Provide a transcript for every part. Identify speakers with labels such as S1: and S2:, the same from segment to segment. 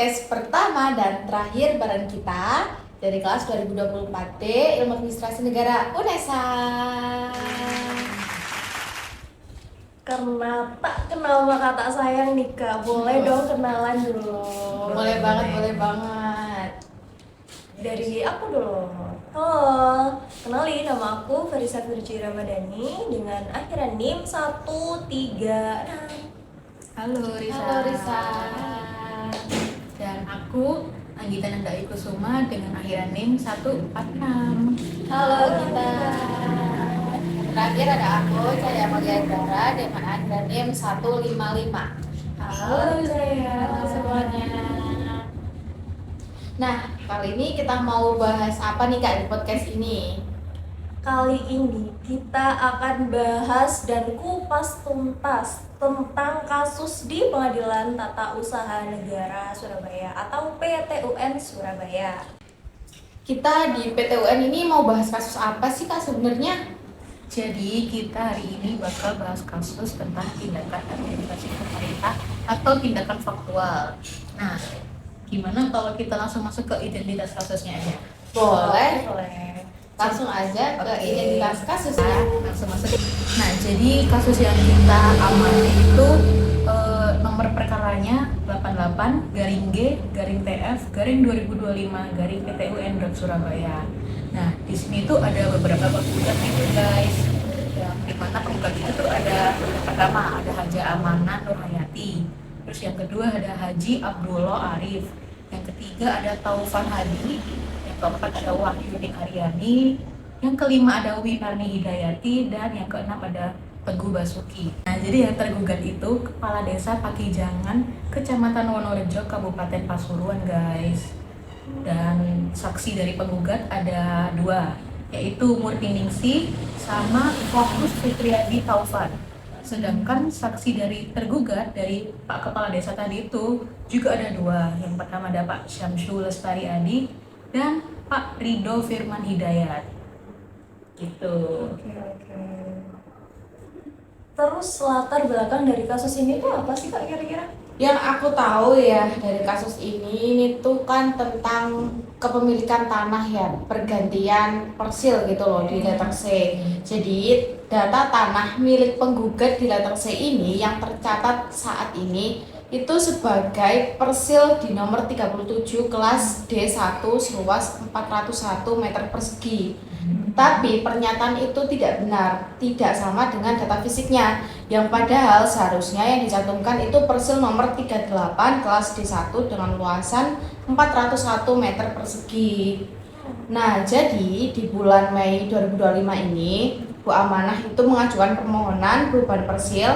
S1: podcast pertama dan terakhir bareng kita dari kelas 2024D Ilmu Administrasi Negara UNESA.
S2: Karena tak kenal maka tak sayang nih Kak, boleh dong kenalan dulu.
S1: Boleh banget.
S2: Dari aku dulu. Halo, kenalin nama aku Farisa Firji Ramadhani dengan akhiran NIM 136.
S3: Halo Risa. Dan aku Anggita Nandai Kusuma dengan akhiran NIM 146.
S1: Halo kita. Terakhir ada aku Cahaya Mulyadara dengan akhiran NIM 155.
S2: Halo saya.
S1: Halo semuanya. Nah, kali ini kita mau bahas apa nih Kak di podcast ini?
S2: Kali ini kita akan bahas dan kupas tuntas tentang kasus di Pengadilan Tata Usaha Negara Surabaya atau PTUN Surabaya.
S1: Kita di PTUN ini mau bahas kasus apa sih Kak sebenarnya?
S3: Jadi kita hari ini bakal bahas kasus tentang tindakan administrasi pemerintah atau tindakan faktual. Nah, gimana kalau kita langsung masuk ke identitas kasusnya aja?
S1: Boleh.
S2: Boleh.
S1: Langsung aja ke
S3: Oke.
S1: identitas kasus
S3: Nah,
S1: ya.
S3: langsung masuk. Nah, jadi kasus yang kita amati itu nomor perkaranya 88-G-TF-2025 Surabaya. Nah, di sini tuh ada beberapa penggugat gitu guys. Yang dimana penggugat itu tuh ada pertama ada Haja Amanah Nurhayati, terus yang kedua ada Haji Abdullah Arif, yang ketiga ada Taufan Hadi, yang keempat ada Wahyudi Aryani, yang kelima ada Winarni Hidayati, dan yang keenam ada Teguh Basuki. Nah, jadi yang tergugat itu Kepala Desa Pakijangan, Kecamatan Wonorejo, Kabupaten Pasuruan, guys. Dan saksi dari penggugat ada dua, yaitu Murti Ningsih sama Fokus Fitriadi Taufan. Sedangkan saksi dari tergugat dari Pak Kepala Desa tadi itu juga ada dua. Yang pertama ada Pak Syamsul Lestari Adi dan Pak Rido Firman Hidayat. Gitu.
S2: Oke. Terus latar belakang dari kasus ini tuh apa sih Kak kira-kira?
S1: Yang aku tahu ya dari kasus ini tuh kan tentang kepemilikan tanah ya, pergantian persil gitu loh di letter C. Jadi data tanah milik penggugat di letter C ini yang tercatat saat ini itu sebagai persil di nomor 37 kelas D1 seluas 401 meter persegi. Tapi pernyataan itu tidak benar, tidak sama dengan data fisiknya, yang padahal seharusnya yang dicantumkan itu persil nomor 38 kelas D1 dengan luasan 401 meter persegi. Nah, jadi di bulan Mei 2025 ini, Bu Amanah itu mengajukan permohonan perubahan persil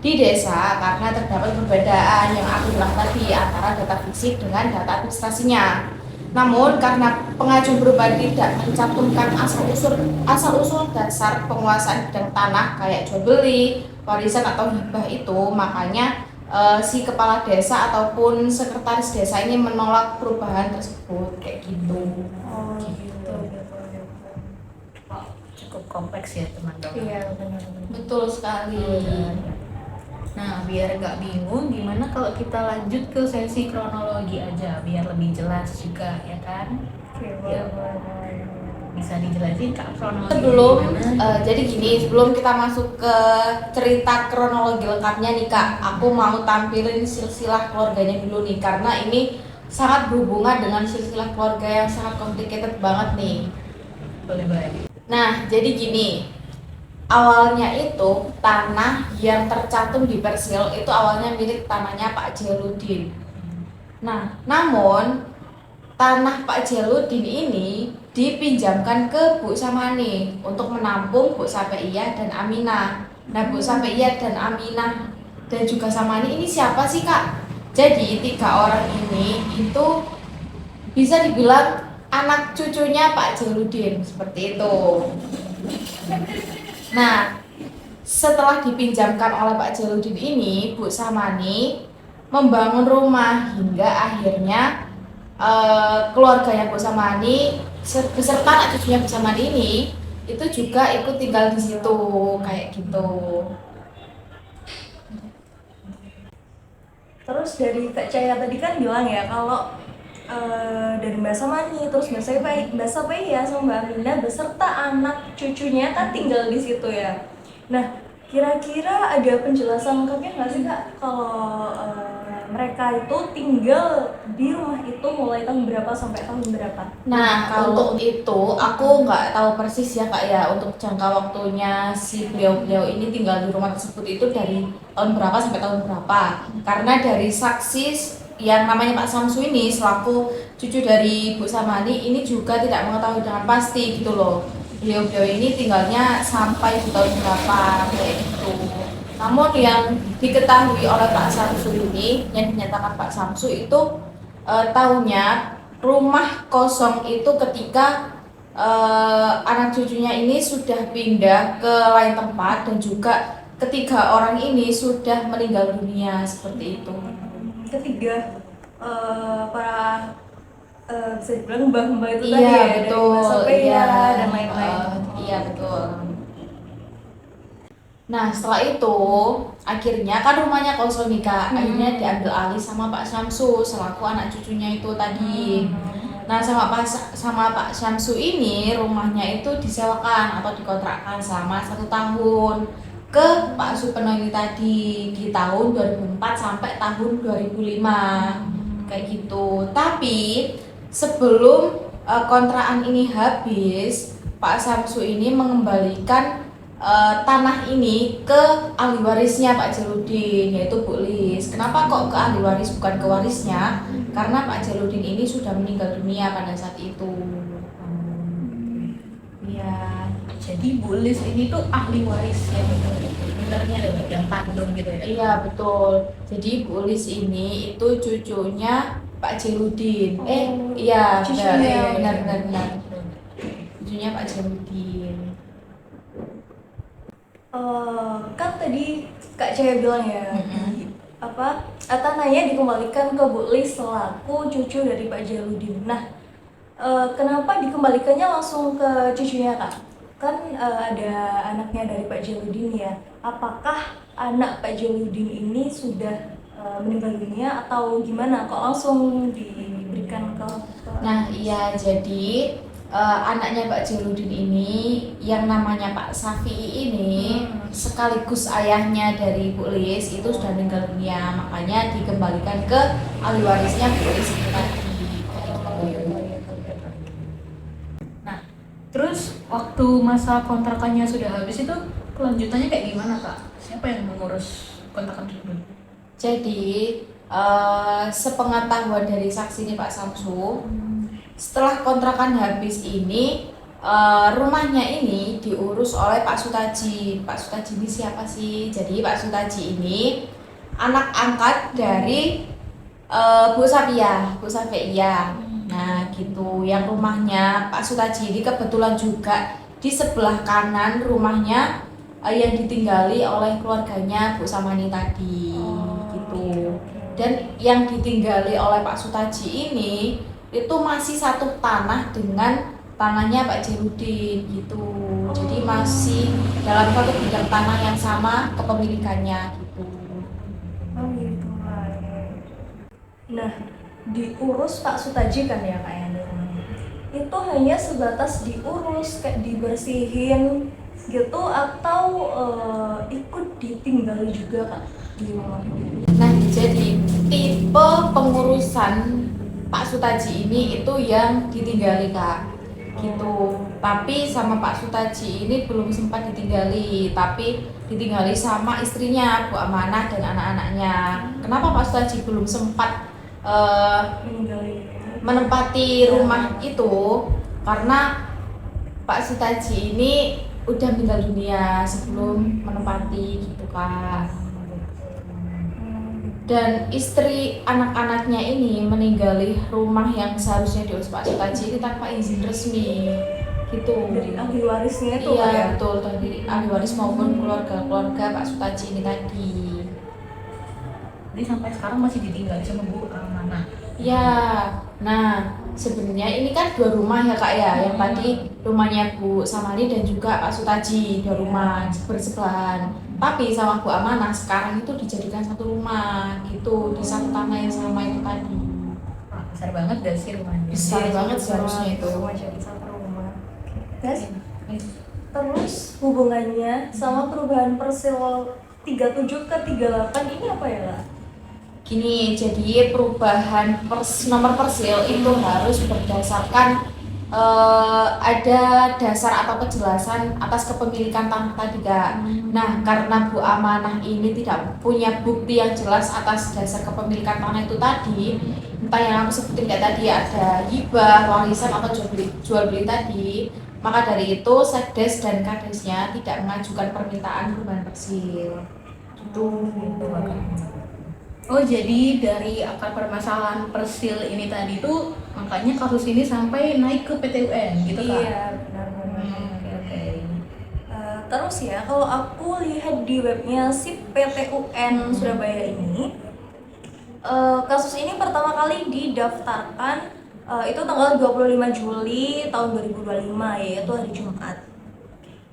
S1: di desa karena terdapat perbedaan yang aku bilang tadi antara data fisik dengan data administrasinya. Namun karena pengajuan perubahan tidak mencantumkan asal-usul dasar penguasaan bidang tanah kayak jual beli, warisan atau hibah itu, makanya si kepala desa ataupun sekretaris desa ini menolak perubahan tersebut kayak gitu.
S2: Oh gitu.
S3: Cukup kompleks ya teman-teman.
S2: Iya benar.
S1: Betul sekali.
S3: Nah, biar nggak bingung, gimana kalau kita lanjut ke sesi kronologi aja, biar lebih jelas juga, ya kan?
S2: Oke,
S3: Ya.
S2: boleh.
S3: Bisa dijelasin Kak kronologi
S1: Sebelum
S3: gimana?
S1: jadi gini, sebelum kita masuk ke cerita kronologi lengkapnya nih Kak, aku mau tampilin silsilah keluarganya dulu nih karena ini sangat berhubungan dengan silsilah keluarga yang sangat complicated banget nih.
S3: Boleh.
S1: Nah, jadi gini. Awalnya itu tanah yang tercantum di persil itu awalnya milik tanahnya Pak Jaludin. Nah, namun tanah Pak Jaludin ini dipinjamkan ke Bu Samani untuk menampung Bu Sapeiyah dan Aminah. Nah, Bu Sapeiyah dan Aminah dan juga Samani ini siapa sih Kak? Jadi tiga orang ini itu bisa dibilang anak cucunya Pak Jaludin seperti itu. Nah, setelah dipinjamkan oleh Pak Jaludin ini, Bu Samani membangun rumah hingga akhirnya keluarganya Bu Samani beserta anak cucunya Bu Samani ini itu juga ikut tinggal di situ kayak gitu.
S2: Terus dari Kak Caya tadi kan bilang ya kalau dari Mbak Samani, terus Mbak Sapei ya sama Mbak Aminah beserta anak cucunya kan tinggal di situ ya. Nah, kira-kira ada penjelasan lengkapnya nggak sih Kak kalau mereka itu tinggal di rumah itu mulai tahun berapa sampai tahun berapa?
S1: Nah, untuk itu aku nggak tahu persis ya Kak ya, untuk jangka waktunya si beliau-beliau ini tinggal di rumah tersebut itu dari tahun berapa sampai tahun berapa. Karena dari saksi yang namanya Pak Samsu ini selaku cucu dari Bu Samani ini juga tidak mengetahui dengan pasti gitu loh. Beliau-beliau ini tinggalnya sampai di tahun berapa kayak gitu. Namun yang diketahui oleh Pak Samsu ini, yang dinyatakan Pak Samsu itu tahunya rumah kosong itu ketika anak cucunya ini sudah pindah ke lain tempat dan juga ketiga orang ini sudah meninggal dunia seperti itu.
S2: Ketiga para bisa dibilang mbah-mbah itu
S1: Iya,
S2: tadi ya,
S1: betul.
S2: dari Mbak Sapei
S1: Iya,
S2: dan lain-lain.
S1: iya betul. Nah setelah itu akhirnya kan rumahnya kosong nih Kak, akhirnya diambil alih sama Pak Syamsu selaku anak cucunya itu tadi. Nah sama Pak Syamsu ini rumahnya itu disewakan atau dikontrakkan selama 1 tahun ke Pak Supeno ini tadi di tahun 2004 sampai tahun 2005 kayak gitu. Tapi sebelum kontrakan ini habis, Pak Syamsu ini mengembalikan tanah ini ke ahli warisnya Pak Jaludin, yaitu Bu Lis. Kenapa kok ke ahli waris bukan ke warisnya? Karena Pak Jaludin ini sudah meninggal dunia pada saat itu. Iya.
S3: Jadi Bu Lis ini tuh ahli waris ya, sebenarnya yang kandung gitu ya.
S1: Iya betul. Jadi Bu Lis ini itu cucunya Pak Jaludin. Iya
S2: cucunya.
S1: benar. Cucunya Pak Jaludin.
S2: Kan tadi Kak Caya bilang ya, tanahnya dikembalikan ke Bu Lis selaku cucu dari Pak Jaludin. Nah, kenapa dikembalikannya langsung ke cucunya Kak? Kan ada anaknya dari Pak Jaludin ya. Apakah anak Pak Jaludin ini sudah meninggal dunia atau gimana? Kok langsung diberikan ke
S1: Nah iya jadi anaknya Pak Jaludin ini yang namanya Pak Safi'i ini sekaligus ayahnya dari Bu Lis itu sudah meninggal dunia, makanya dikembalikan ke ahli warisnya Bu Lis itu tadi.
S3: Nah, terus waktu masa kontrakannya sudah habis itu kelanjutannya kayak gimana Kak? Siapa yang mengurus kontrakan tersebut?
S1: Jadi sepengetahuan dari saksi ini Pak Samsu, setelah kontrakan habis ini rumahnya ini diurus oleh Pak Sutaji. Pak Sutaji ini siapa sih? Jadi Pak Sutaji ini anak angkat dari Bu Safiya. Nah gitu, yang rumahnya Pak Sutaji ini kebetulan juga di sebelah kanan rumahnya yang ditinggali oleh keluarganya Bu Samani tadi gitu. Dan yang ditinggali oleh Pak Sutaji ini itu masih satu tanah dengan tanahnya Pak Jaludin gitu. Jadi masih dalam satu bidang tanah yang sama kepemilikannya gitu.
S2: Oh gitu. Nah, diurus Pak Sutaji kan ya Kak ya di rumahnya. Itu hanya sebatas diurus kayak dibersihin gitu atau ikut ditinggali juga Kak di rumah?
S1: Nah, jadi tipe pengurusan Pak Sutaji ini itu yang ditinggali Kak gitu. Tapi sama Pak Sutaji ini belum sempat ditinggali, tapi ditinggali sama istrinya Bu Amanah dan anak-anaknya. Kenapa Pak Sutaji belum sempat menempati rumah itu? Karena Pak Sutaji ini udah meninggal dunia sebelum menempati gitu Kak. Dan istri anak-anaknya ini meninggali rumah yang seharusnya diurus Pak Sutaji ini tanpa izin resmi gitu.
S2: Dari ahli warisnya itu
S1: Iya
S2: Kak ya?
S1: betul, dari ahli waris maupun keluarga Pak Sutaji ini tadi.
S3: Jadi sampai sekarang masih ditinggali sama Bu Amanah.
S1: Ya, nah sebenarnya ini kan dua rumah ya Kak ya, yang tadi rumahnya Bu Samali dan juga Pak Sutaji, dua rumah bersebelahan. Tapi sama Bu Amanah sekarang itu dijadikan satu rumah gitu di satu tanah yang sama itu tadi.
S3: Wah, besar banget gak sih rumahnya?
S1: Besar banget sih harusnya itu.
S2: Rumah jadi satu rumah. Guys, terus hubungannya sama perubahan persil 37 ke 38 ini apa ya lah?
S1: Gini, jadi perubahan nomor persil itu harus berdasarkan ada dasar atau kejelasan atas kepemilikan tanah tadi Kak. Nah, karena Bu Amanah ini tidak punya bukti yang jelas atas dasar kepemilikan tanah itu tadi, entah yang aku sebutin kayak tadi ada hibah, warisan atau jual beli tadi, maka dari itu Sekdes dan Kadesnya tidak mengajukan permintaan perubahan persil. Gitu.
S3: Oh, jadi dari akar permasalahan persil ini tadi tuh makanya kasus ini sampai naik ke PT UN gitu Kak?
S2: Iya, benar-benar.
S3: Oke.
S2: Terus ya, kalau aku lihat di webnya si PT UN Surabaya ini, kasus ini pertama kali didaftarkan itu tanggal 25 Juli tahun 2025, yaitu hari Jumat.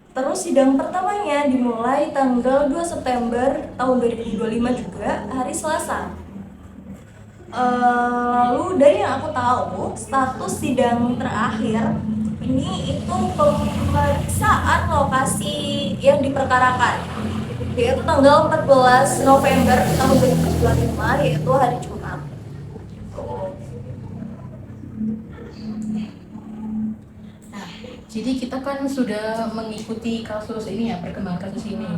S2: Terus sidang pertamanya dimulai tanggal 2 September tahun 2025 juga, hari Selasa. Lalu dari yang aku tahu, status sidang terakhir ini itu pemeriksaan lokasi yang diperkarakan, yaitu tanggal 14 November tahun 2025, yaitu hari Jumat.
S3: Nah, jadi kita kan sudah mengikuti kasus ini ya, perkembangan kasus ini.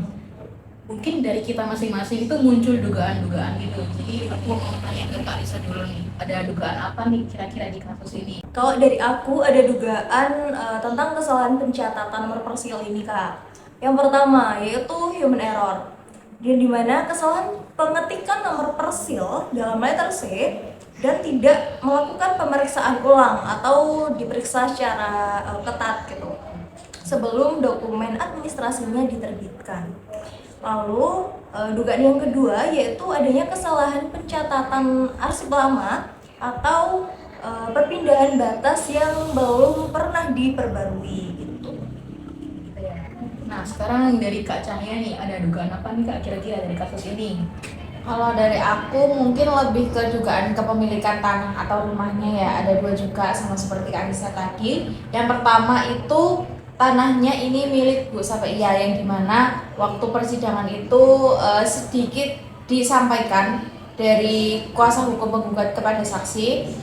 S3: Mungkin dari kita masing-masing itu muncul dugaan-dugaan gitu. Jadi aku mau tanya ke Kak Lisa dulu nih, ada dugaan apa nih kira-kira di kasus ini?
S2: Kalau dari aku ada dugaan tentang kesalahan pencatatan nomor persil ini Kak. Yang pertama yaitu human error, di mana kesalahan pengetikan nomor persil dalam letter C dan tidak melakukan pemeriksaan ulang atau diperiksa secara ketat gitu sebelum dokumen administrasinya diterbitkan. Lalu dugaan yang kedua yaitu adanya kesalahan pencatatan arsip lama atau perpindahan batas yang belum pernah diperbarui gitu.
S3: Gitu ya. Nah, sekarang dari Kak Cahya nih, ada dugaan apa nih Kak kira-kira dari kasus ini?
S1: Kalau dari aku mungkin lebih ke dugaan kepemilikan tanah atau rumahnya ya, ada dua juga sama seperti Kak Anissa tadi. Yang pertama itu tanahnya ini milik Bu Sapaia yang dimana waktu persidangan itu sedikit disampaikan dari kuasa hukum penggugat kepada saksi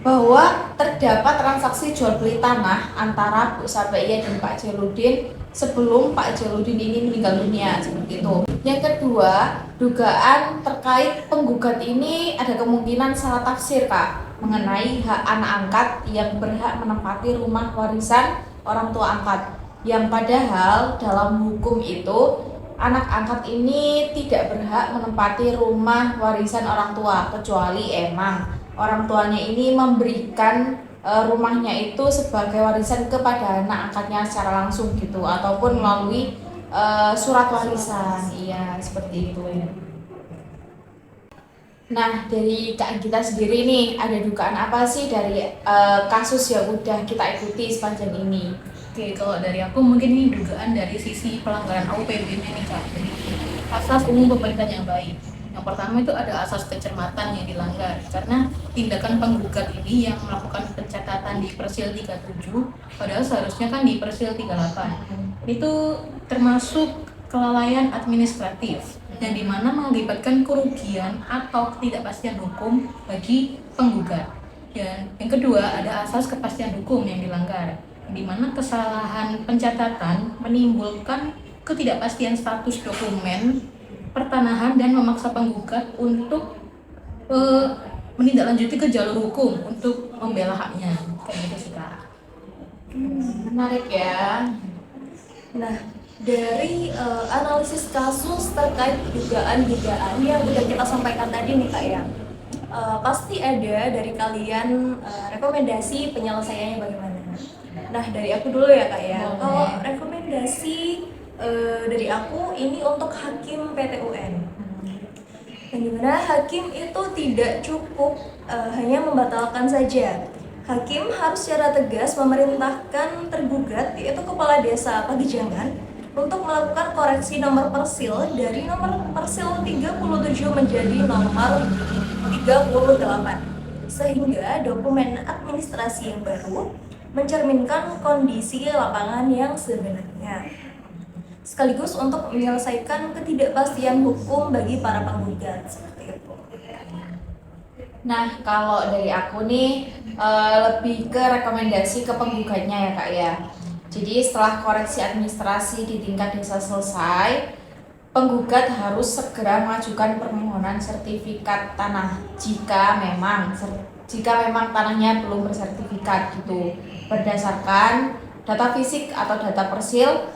S1: bahwa terdapat transaksi jual beli tanah antara Bu Sapaia dan Pak Jaludin sebelum Pak Jaludin ini meninggal dunia seperti itu. Yang kedua, dugaan terkait penggugat ini ada kemungkinan salah tafsir Kak mengenai hak anak angkat yang berhak menempati rumah warisan orang tua angkat. Yang padahal dalam hukum itu anak angkat ini tidak berhak menempati rumah warisan orang tua kecuali emang orang tuanya ini memberikan rumahnya itu sebagai warisan kepada anak angkatnya secara langsung gitu ataupun melalui surat warisan. Iya, seperti itu. Nah, dari Kak Gita sendiri nih, ada dugaan apa sih dari kasus yang udah kita ikuti sepanjang ini?
S3: Oke, kalau dari aku mungkin ini dugaan dari sisi pelanggaran AUPBN nih Kak. Jadi asas umum pemerintahan yang baik. Yang pertama itu ada asas kecermatan yang dilanggar karena tindakan penggugat ini yang melakukan pencatatan di Persil 37 padahal seharusnya kan di Persil 38. Itu termasuk kelalaian administratif yang dimana mengakibatkan kerugian atau ketidakpastian hukum bagi penggugat. Dan yang kedua ada asas kepastian hukum yang dilanggar, di mana kesalahan pencatatan menimbulkan ketidakpastian status dokumen pertanahan dan memaksa penggugat untuk menindaklanjuti ke jalur hukum untuk membela haknya, kayak gitu sih Kak.
S1: Menarik ya.
S2: Nah, dari analisis kasus terkait dugaan-dugaan yang udah kita sampaikan tadi nih Kak ya, pasti ada dari kalian rekomendasi penyelesaiannya bagaimana? Nah, dari aku dulu ya Kak ya.
S1: Boleh.
S2: Kalau rekomendasi dari aku ini untuk hakim PT UN. Yang dimana hakim itu tidak cukup hanya membatalkan saja. Hakim harus secara tegas memerintahkan tergugat, yaitu Kepala Desa Pagijangan, untuk melakukan koreksi nomor persil dari nomor persil 37 menjadi nomor 38, sehingga dokumen administrasi yang baru mencerminkan kondisi lapangan yang sebenarnya, sekaligus untuk menyelesaikan ketidakpastian hukum bagi para penggugat, seperti itu.
S1: Nah, kalau dari aku nih lebih ke rekomendasi ke penggugatnya ya Kak ya. Jadi setelah koreksi administrasi di tingkat desa selesai, penggugat harus segera mengajukan permohonan sertifikat tanah jika memang tanahnya belum bersertifikat gitu, berdasarkan data fisik atau data persil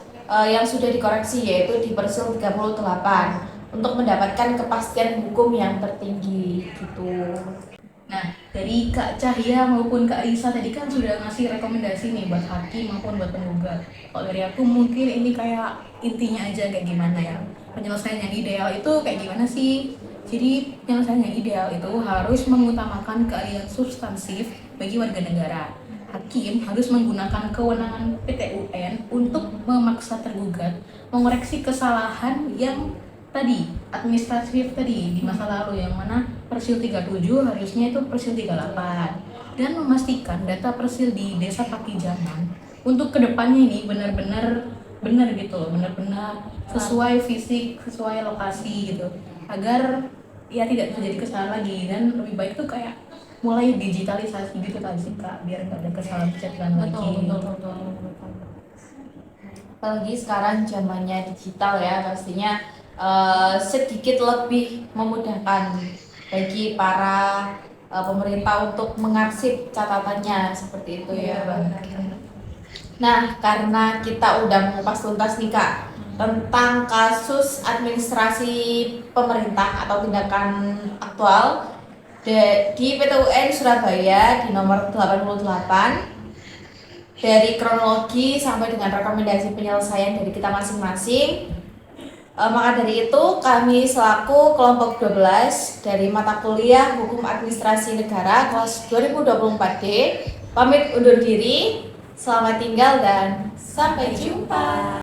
S1: yang sudah dikoreksi, yaitu di persil 38, untuk mendapatkan kepastian hukum yang tertinggi gitu.
S3: Nah, dari Kak Cahya maupun Kak Risa tadi kan sudah ngasih rekomendasi nih buat hakim maupun buat penggugat. Kalau dari aku mungkin ini kayak intinya aja kayak gimana ya. Penyelesaian yang ideal itu kayak gimana sih? Jadi penyelesaian yang ideal itu harus mengutamakan keadilan substansif bagi warga negara. Hakim harus menggunakan kewenangan PT UN untuk memaksa tergugat mengoreksi kesalahan yang tadi administratif tadi di masa lalu, yang mana persil 37 harusnya itu persil 38, dan memastikan data persil di Desa Pakijangan untuk kedepannya ini benar-benar benar gitu loh, benar-benar sesuai fisik, sesuai lokasi gitu, agar ya tidak terjadi kesalahan lagi. Dan lebih baik tuh kayak mulai digitalisasi gitu tadi sih Kak, biar nggak ada kesalahan-kesalahan lagi.
S1: Betul. Apalagi sekarang zamannya digital ya, pastinya sedikit lebih memudahkan bagi para pemerintah untuk mengarsip catatannya seperti itu ya. Nah, karena kita udah mengupas tuntas nih Kak tentang kasus administrasi pemerintah atau tindakan aktual di PT UN Surabaya di nomor 88, dari kronologi sampai dengan rekomendasi penyelesaian dari kita masing-masing. Maka dari itu kami selaku kelompok 12 dari mata kuliah Hukum Administrasi Negara kelas 2024D pamit undur diri. Selamat tinggal dan sampai jumpa.